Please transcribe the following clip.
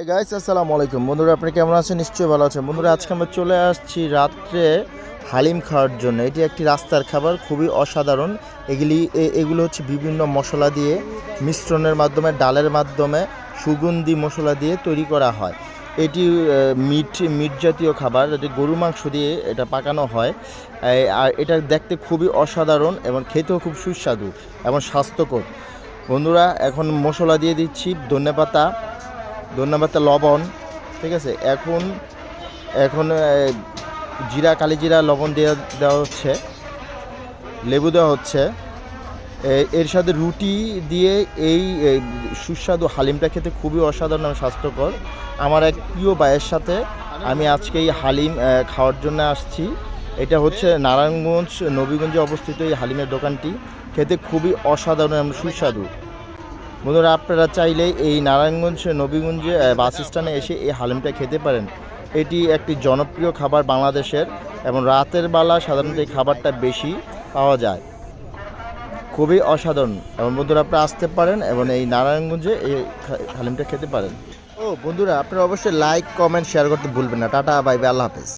এই গাইস আসসালামু আলাইকুম বন্ধুরা, আপনি কেমন আছেন? নিশ্চয়ই ভালো আছেন বন্ধুরা। আজকে আমরা চলে আসছি রাত্রে হালিম খাওয়ার জন্য। এটি একটি রাস্তার খাবার, খুবই অসাধারণ। এগুলো হচ্ছে বিভিন্ন মশলা দিয়ে মিশ্রণের মাধ্যমে, ডালের মাধ্যমে, সুগন্ধি মশলা দিয়ে তৈরি করা হয়। এটি মিট জাতীয় খাবার, এটি গরু মাংস দিয়ে এটা পাকানো হয়। আর এটা দেখতে খুবই অসাধারণ এবং খেতেও খুব সুস্বাদু এবং স্বাস্থ্যকর। বন্ধুরা, এখন মশলা দিয়ে দিচ্ছি ধন্যবাদ, লবণ, ঠিক আছে। এখন এখন জিরা, কালি জিরা, লবণ দেওয়া হচ্ছে, লেবু দেওয়া হচ্ছে। এর সাথে রুটি দিয়ে এই সুস্বাদু হালিমটা খেতে খুবই অসাধারণ এবং স্বাস্থ্যকর। আমার এক প্রিয় ভাইয়ের সাথে আমি আজকে এই হালিম খাওয়ার জন্য আসছি। এটা হচ্ছে নারায়ণগঞ্জ নবীগঞ্জে অবস্থিত এই হালিমের দোকানটি। খেতে খুবই অসাধারণ এবং সুস্বাদু। বন্ধুরা, আপনারা চাইলে এই নারায়ণগঞ্জ নবীগঞ্জে বাস স্ট্যান্ডে এসে এই হালিমটা খেতে পারেন। এটি একটি জনপ্রিয় খাবার বাংলাদেশের, এবং রাতের বেলা সাধারণত এই খাবারটা বেশি পাওয়া যায়। খুবই অসাধারণ, এবং বন্ধুরা আপনারা আসতে পারেন এবং এই নারায়ণগঞ্জে এই হালিমটা খেতে পারেন। বন্ধুরা, আপনারা অবশ্যই লাইক, কমেন্ট, শেয়ার করতে ভুলবেন না। টাটা, বাই বাই, আল্লাহ হাফেজ।